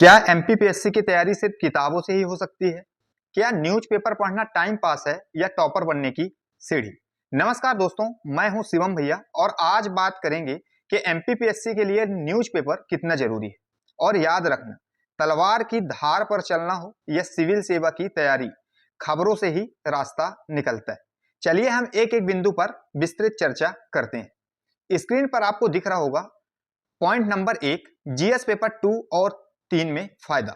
क्या एमपीपीएससी की तैयारी सिर्फ किताबों से ही हो सकती है? क्या न्यूज़पेपर पढ़ना टाइम पास है या टॉपर बनने की सीढ़ी? नमस्कार दोस्तों, मैं हूं शिवम भैया और आज बात करेंगे कि एमपीपीएससी के लिए न्यूज़पेपर कितना जरूरी है। और याद रखना, तलवार की धार पर चलना हो या सिविल सेवा की तैयारी, खबरों से ही रास्ता निकलता है। चलिए हम एक एक बिंदु पर विस्तृत चर्चा करते हैं। स्क्रीन पर आपको दिख रहा होगा पॉइंट नंबर 1, जीएस पेपर 2 और 3 में फायदा।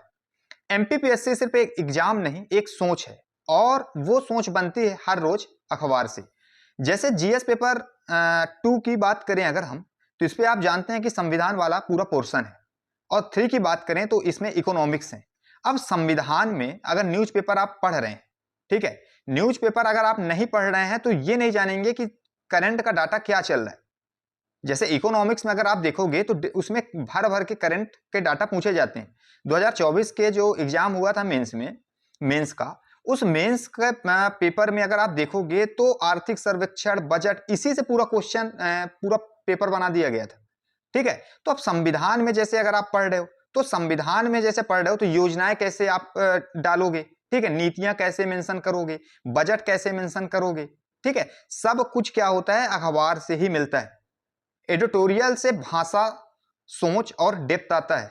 एमपीपीएससी सिर्फ एक एग्जाम नहीं, एक सोच है और वो सोच बनती है हर रोज अखबार से। जैसे जीएस पेपर 2 की बात करें अगर हम, तो इस पे आप जानते हैं कि संविधान वाला पूरा पोर्शन है और 3 की बात करें तो इसमें इकोनॉमिक्स है। अब संविधान में अगर न्यूज़पेपर आप पढ़ रहे हैं, ठीक है, न्यूज़पेपर अगर आप नहीं पढ़ रहे हैं तो ये नहीं जानेंगे कि करंट का डाटा क्या चल रहा है। जैसे इकोनॉमिक्स में अगर आप देखोगे तो उसमें भर भर के करंट के डाटा पूछे जाते हैं। 2024 के जो एग्जाम हुआ था मेंस में, मेंस का, उस मेंस का पेपर में अगर आप देखोगे तो आर्थिक सर्वेक्षण, बजट, इसी से पूरा क्वेश्चन, पूरा पेपर बना दिया गया था। ठीक है, तो अब संविधान में जैसे अगर आप पढ़ रहे हो तो संविधान में जैसे पढ़ रहे हो तो योजनाएं कैसे आप डालोगे, ठीक है, नीतियां कैसे मेंशन करोगे, बजट कैसे मेंशन करोगे, ठीक है, सब कुछ क्या होता है अखबार से ही मिलता है। एडिटोरियल से भाषा, सोच और डेप्थ आता है।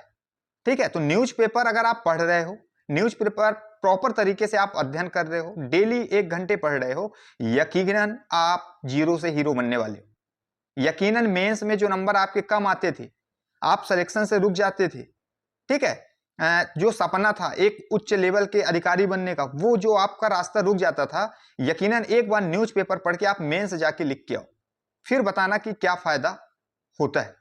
ठीक है, तो न्यूज़पेपर अगर आप पढ़ रहे हो, न्यूज़पेपर प्रॉपर तरीके से आप अध्ययन कर रहे हो, डेली 1 घंटे पढ़ रहे हो, यकीनन आप जीरो से हीरो बनने वाले हो। यकीनन मेंस में जो नंबर आपके कम आते थे, आप सिलेक्शन से रुक जाते थे, ठीक है, जो सपना था एक उच्च लेवल के अधिकारी बनने का, वो जो आपका रास्ता रुक जाता था, यकीनन एक बार न्यूज़पेपर पढ़ के आप मेंस जाके लिख के आओ, फिर बताना कि क्या फायदा होता है।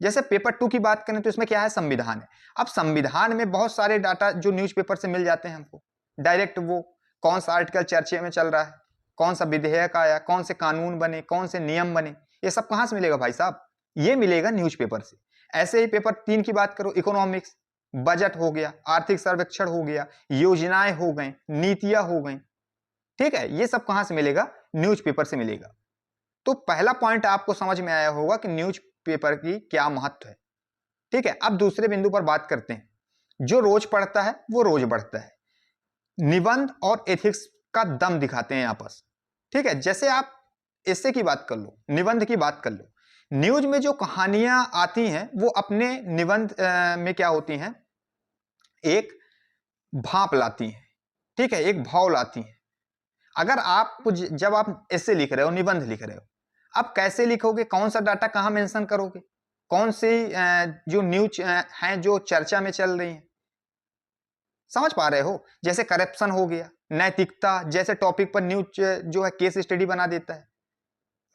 जैसे पेपर 2 की बात करें तो इसमें क्या है, संविधान है। अब संविधान में बहुत सारे डाटा जो न्यूज़पेपर से मिल जाते हैं हमको डायरेक्ट, वो कौन सा आर्टिकल चर्चे में चल रहा है, कौन सा विधेयक आया, कौन से कानून बने, कौन से नियम बने, ये सब कहां से मिलेगा भाई साहब? ये मिलेगा न्यूज़पेपर से। ऐसे ही पेपर 3 की बात करो, इकोनॉमिक्स, बजट हो गया, आर्थिक सर्वेक्षण हो गया, योजनाएं हो गई, नीतियां हो गई, ठीक है, ये सब कहां से मिलेगा? न्यूज़पेपर से मिलेगा। तो पहला पॉइंट आपको समझ में आया होगा कि न्यूज़पेपर की क्या महत्व है। ठीक है, अब दूसरे बिंदु पर बात करते हैं। जो रोज पढ़ता है वो रोज बढ़ता है। निबंध और एथिक्स का दम दिखाते हैं आपस। ठीक है, जैसे आप एस्से की बात कर लो, निबंध की बात कर लो, न्यूज में जो कहानियां आती हैं वो अपने निबंध में क्या होती हैं, एक भाप लाती हैं, ठीक है, एक भाव लाती हैं। अगर आप जब आप एस्से लिख रहे हो, निबंध लिख रहे हो, आप कैसे लिखोगे, कौन सा डाटा कहां मेंशन करोगे, कौन सी जो न्यूज हैं जो चर्चा में चल रही हैं, समझ पा रहे हो? जैसे करप्शन हो गया, नैतिकता जैसे टॉपिक पर न्यूज जो है केस स्टडी बना देता है।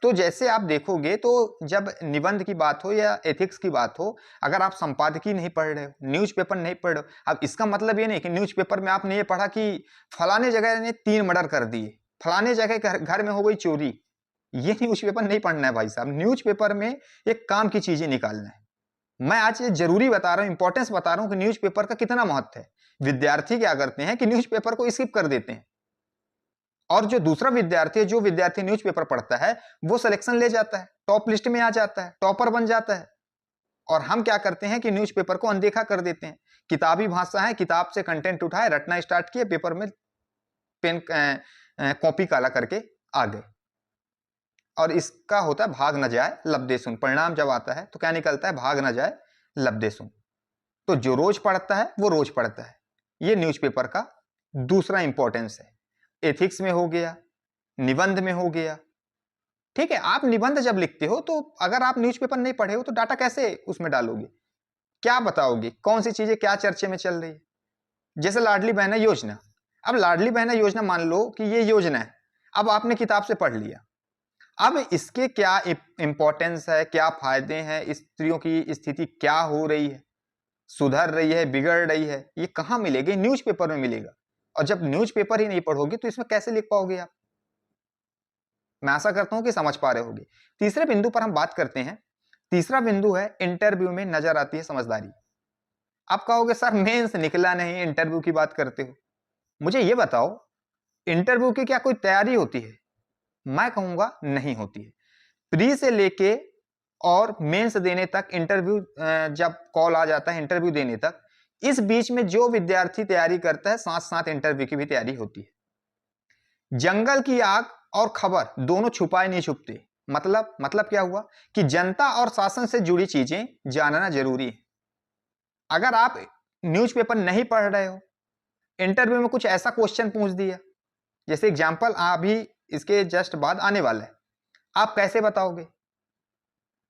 तो जैसे आप देखोगे तो जब निबंध की बात हो या एथिक्स की बात हो, अगर आप संपादकीय नहीं पढ़ रहे हो, न्यूज़पेपर नहीं पढ़ रहे हो, अब इसका मतलब ये नहीं कि न्यूज़पेपर में आपने ये पढ़ा कि फलाने जगह ने 3 मर्डर कर दिए, फलाने जगह घर में हो गई चोरी। ये न्यूज़पेपर नहीं पढ़ना है भाई साहब। न्यूज़पेपर में एक काम की चीजें निकालना है। मैं आज ये जरूरी बता रहा हूं, इंपॉर्टेंस बता रहा हूं कि न्यूज़पेपर का कितना महत्व है। विद्यार्थी क्या करते हैं कि न्यूज़पेपर को स्किप कर देते हैं और जो दूसरा विद्यार्थी है, जो विद्यार्थी न्यूज़पेपर पढ़ता है, वो सिलेक्शन ले जाता है, टॉप लिस्ट में आ जाता है, टॉपर बन जाता है। और हम क्या करते हैं कि न्यूज़पेपर को अनदेखा कर देते हैं। किताबी भाषा है, किताब से कंटेंट उठाए, रटना स्टार्ट किए, पेपर में पेन कॉपी काला करके आ गए। और इसका होता है भाग न जाए लब्धे सुन। परिणाम जब आता है तो क्या निकलता है, भाग न जाए लब्धे सुन। तो जो रोज पढ़ता है वो रोज पढ़ता है। ये न्यूज़पेपर का दूसरा इंपॉर्टेंस है। एथिक्स में हो गया, निबंध में हो गया, ठीक है। आप निबंध जब लिखते हो तो अगर आप न्यूज़पेपर नहीं पढ़े हो तो डाटा कैसे उसमें डालोगे, क्या बताओगे, कौन सी चीजें क्या चर्चे में चल रही है। जैसे लाडली बहना योजना। अब लाडली बहना योजना मान लो कि ये योजना है, अब आपने किताब से पढ़ लिया, अब इसके क्या इंपॉर्टेंस है, क्या फायदे हैं, स्त्रियों की स्थिति क्या हो रही है, सुधर रही है, बिगड़ रही है, ये कहां मिलेगी, न्यूज़पेपर में मिलेगा। और जब न्यूज़पेपर ही नहीं पढ़ोगे तो इसमें कैसे लिख पाओगे आप। मैं आशा करता हूं कि समझ पा रहे होगे। तीसरे बिंदु पर हम बात करते हैं। तीसरा बिंदु है इंटरव्यू में नजर आती है समझदारी। आप कहोगे सर मेंस निकला नहीं, इंटरव्यू की बात करते हो। मुझे ये बताओ, इंटरव्यू की क्या कोई तैयारी होती है? मैं कहूंगा नहीं होती है। प्री से लेके और मेंस देने तक, इंटरव्यू जब कॉल आ जाता है इंटरव्यू देने तक, इस बीच में जो विद्यार्थी तैयारी करता है साथ साथ इंटरव्यू की भी तैयारी होती है। जंगल की आग और खबर दोनों छुपाए नहीं छुपते। मतलब क्या हुआ कि जनता और शासन से जुड़ी चीजें जानना जरूरी है। अगर आप न्यूज़पेपर नहीं पढ़ रहे हो, इंटरव्यू में कुछ ऐसा क्वेश्चन पूछ दिया, जैसे एग्जांपल अभी इसके जस्ट बाद आने वाला है, आप कैसे बताओगे?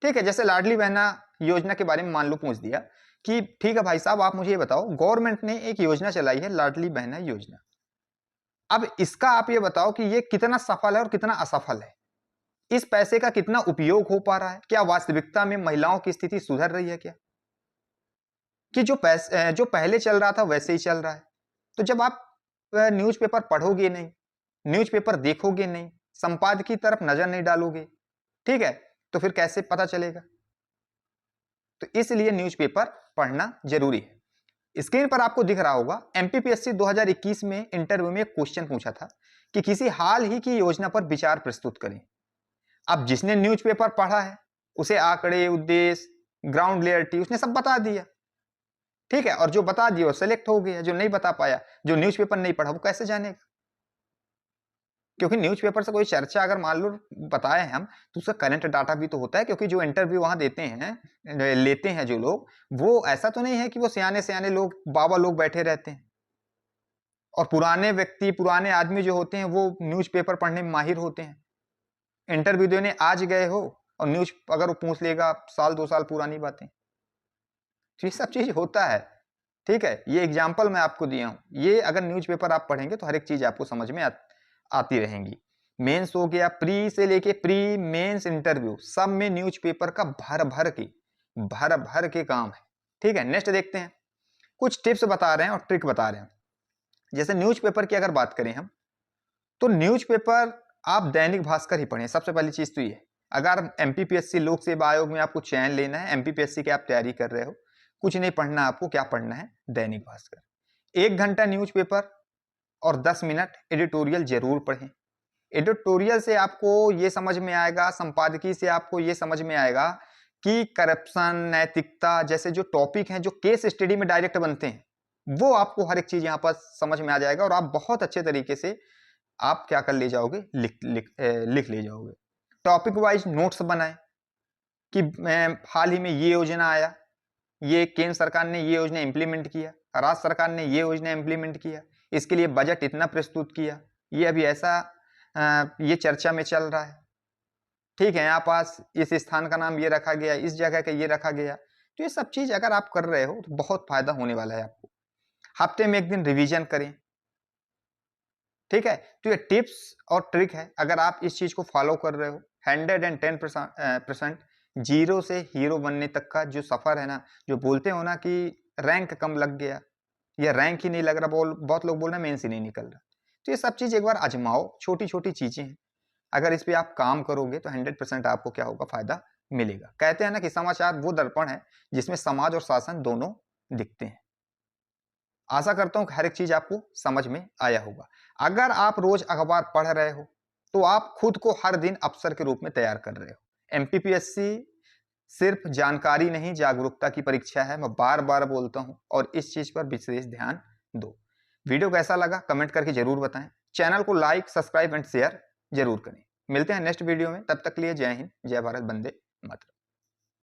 ठीक है, जैसे लाडली बहना योजना के बारे में मान लो पूछ दिया कि ठीक है भाई साहब, आप मुझे ये बताओ, गवर्नमेंट ने एक योजना चलाई है लाडली बहना योजना, अब इसका आप ये बताओ कि ये कितना सफल है और कितना असफल है, इस पैसे का कितना उपयोग हो पा रहा है, क्या वास्तविकता में महिलाओं की स्थिति सुधर रही है क्या, कि जो पहले चल रहा था वैसे ही चल रहा है। तो जब आप न्यूज़पेपर पढ़ोगे नहीं, न्यूज़पेपर देखोगे नहीं, संपादकीय तरफ नजर नहीं डालोगे, ठीक है, तो फिर कैसे पता चलेगा? तो इसलिए न्यूज़पेपर पढ़ना जरूरी है। स्क्रीन पर आपको दिख रहा होगा, एमपीपीएससी 2021 में इंटरव्यू में एक क्वेश्चन पूछा था कि किसी हाल ही की योजना पर विचार प्रस्तुत करें। अब जिसने न्यूज़पेपर पढ़ा है उसे आंकड़े, उद्देश्य, ग्राउंड रियलिटी उसने सब बता दिया, ठीक है, और जो बता दिया वो सेलेक्ट हो गया, जो नहीं बता पाया, जो न्यूज़पेपर नहीं पढ़ा, वो कैसे जानेगा? क्योंकि न्यूज़पेपर से कोई चर्चा अगर मान लो बताए हम, तो उसका करंट डाटा भी तो होता है, क्योंकि जो इंटरव्यू वहां देते हैं, लेते हैं जो लोग, वो ऐसा तो नहीं है कि वो सियाने लोग, बाबा लोग बैठे रहते हैं। और पुराने व्यक्ति, पुराने आदमी जो होते हैं वो न्यूज़पेपर पढ़ने में माहिर होते हैं। इंटरव्यू देने आज गए हो और न्यूज़ अगर वो पूछ लेगा साल 2 साल पुरानी बातें, तो ये सब चीज होता है। ठीक है, ये एग्जाम्पल मैं आपको दिया हूं, ये अगर न्यूज़पेपर आप पढ़ेंगे तो हर एक चीज आपको समझ में आती रहेंगी। मेंस हो गया, प्री से लेके प्री मेंस इंटरव्यू सब में न्यूज़पेपर का भर भर के काम है। ठीक है, नेक्स्ट देखते हैं, कुछ टिप्स बता रहे हैं और ट्रिक बता रहे हैं। जैसे न्यूज़पेपर की अगर बात करें हम, तो न्यूज़पेपर आप दैनिक भास्कर ही पढ़ें। सबसे पहली चीज तो ये, अगर एमपीपीएससी लोक सेवा आयोग में आपको चयन लेना है, एमपीपीएससी की आप तैयारी कर रहे हो, कुछ नहीं पढ़ना आपको, क्या पढ़ना है? दैनिक भास्कर। 1 घंटा न्यूज़पेपर और 10 मिनट एडिटोरियल जरूर पढ़ें। एडिटोरियल से आपको ये समझ में आएगा, संपादकीय से आपको ये समझ में आएगा कि करप्शन, नैतिकता जैसे जो टॉपिक हैं, जो केस स्टडी में डायरेक्ट बनते हैं, वो आपको हर एक चीज यहाँ पर समझ में आ जाएगा और आप बहुत अच्छे तरीके से आप क्या कर ले जाओगे, लिख ले जाओगे। टॉपिक वाइज नोट्स बनाएं कि हाल ही में ये योजना आया, ये केंद्र सरकार ने ये योजना इंप्लीमेंट किया, राज्य सरकार ने ये योजना इंप्लीमेंट किया, इसके लिए बजट इतना प्रस्तुत किया, ये अभी ऐसा ये चर्चा में चल रहा है, ठीक है, यहाँ पास इस स्थान का नाम ये रखा गया, इस जगह का ये रखा गया। तो ये सब चीज अगर आप कर रहे हो तो बहुत फायदा होने वाला है आपको। हफ्ते में 1 दिन रिवीजन करें, ठीक है। तो ये टिप्स और ट्रिक है, अगर आप इस चीज को फॉलो कर रहे हो, 110% जीरो से हीरो बनने तक का जो सफर है ना, जो बोलते हो ना कि रैंक कम लग गया या रैंक ही नहीं लग रहा, बहुत लोग बोल रहे हैं मेंस ही नहीं निकल रहा, तो ये सब चीज एक बार आजमाओ, छोटी छोटी चीजें हैं, अगर इस पे आप काम करोगे तो 100% आपको क्या होगा, फायदा मिलेगा। कहते हैं ना कि समाचार वो दर्पण है जिसमें समाज और शासन दोनों दिखते हैं। आशा करता हूं कि हर एक चीज आपको समझ में आया होगा। अगर आप रोज अखबार पढ़ रहे हो तो आप खुद को हर दिन अफसर के रूप में तैयार कर रहे हो। एमपीपीएससी सिर्फ जानकारी नहीं, जागरूकता की परीक्षा है, मैं बार बार बोलता हूं, और इस चीज पर विशेष ध्यान दो। वीडियो कैसा लगा कमेंट करके जरूर बताएं, चैनल को लाइक, सब्सक्राइब एंड शेयर जरूर करें। मिलते हैं नेक्स्ट वीडियो में, तब तक के लिए जय हिंद, जय भारत, वंदे मातरम।